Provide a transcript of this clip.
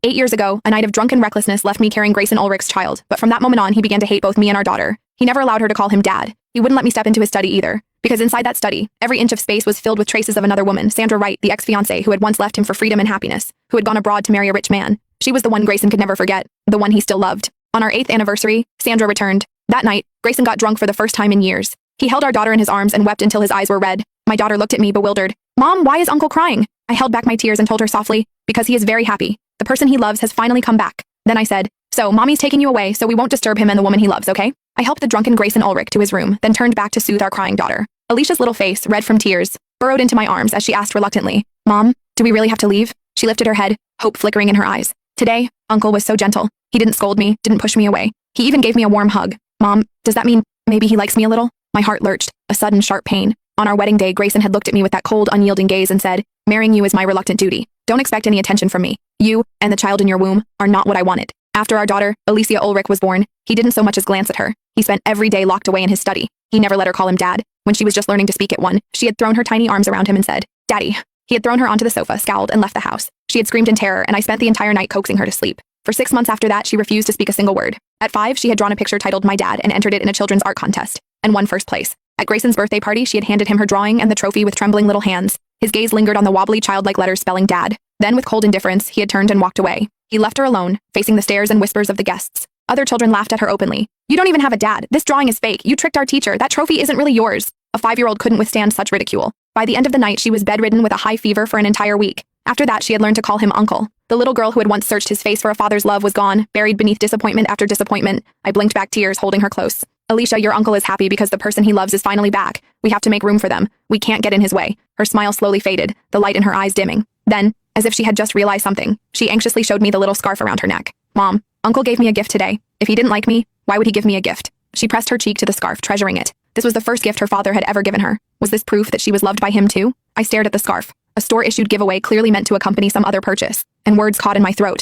8 years ago, a night of drunken recklessness left me carrying Grayson Ulrich's child, but from that moment on, he began to hate both me and our daughter. He never allowed her to call him dad. He wouldn't let me step into his study either, because inside that study, every inch of space was filled with traces of another woman, Sandra Wright, the ex-fiancée who had once left him for freedom and happiness, who had gone abroad to marry a rich man. She was the one Grayson could never forget, the one he still loved. On our 8th anniversary, Sandra returned. That night, Grayson got drunk for the first time in years. He held our daughter in his arms and wept until his eyes were red. My daughter looked at me bewildered. "Mom, why is Uncle crying?" I held back my tears and told her softly, "Because he is very happy. The person he loves has finally come back." Then I said, "So, Mommy's taking you away so we won't disturb him and the woman he loves, okay?" I helped the drunken Grayson Ulrich to his room, then turned back to soothe our crying daughter. Alicia's little face, red from tears, burrowed into my arms as she asked reluctantly, "Mom, do we really have to leave?" She lifted her head, hope flickering in her eyes. Today, Uncle was so gentle. He didn't scold me, didn't push me away. He even gave me a warm hug. "Mom, does that mean maybe he likes me a little?" My heart lurched, a sudden sharp pain. On our wedding day, Grayson had looked at me with that cold, unyielding gaze and said, "Marrying you is my reluctant duty. Don't expect any attention from me. You, and the child in your womb, are not what I wanted." After our daughter, Alicia Ulrich, was born, he didn't so much as glance at her. He spent every day locked away in his study. He never let her call him dad. When she was just learning to speak at 1, she had thrown her tiny arms around him and said, "Daddy." He had thrown her onto the sofa, scowled, and left the house. She had screamed in terror, and I spent the entire night coaxing her to sleep. For 6 months after that, she refused to speak a single word. At 5, she had drawn a picture titled "My Dad" and entered it in a children's art contest, and won first place. At Grayson's birthday party, she had handed him her drawing and the trophy with trembling little hands. His gaze lingered on the wobbly childlike letters spelling "Dad." Then, with cold indifference, he had turned and walked away. He left her alone, facing the stares and whispers of the guests. Other children laughed at her openly. "You don't even have a dad. This drawing is fake. You tricked our teacher. That trophy isn't really yours." A 5-year-old couldn't withstand such ridicule. By the end of the night, she was bedridden with a high fever for an entire week. After that, she had learned to call him Uncle. The little girl who had once searched his face for a father's love was gone, buried beneath disappointment after disappointment. I blinked back tears, holding her close. "Alicia, your uncle is happy because the person he loves is finally back. We have to make room for them. We can't get in his way." Her smile slowly faded, the light in her eyes dimming. Then, as if she had just realized something, she anxiously showed me the little scarf around her neck. "Mom, Uncle gave me a gift today. If he didn't like me, why would he give me a gift?" She pressed her cheek to the scarf, treasuring it. This was the first gift her father had ever given her. Was this proof that she was loved by him too? I stared at the scarf. A store-issued giveaway clearly meant to accompany some other purchase, and words caught in my throat.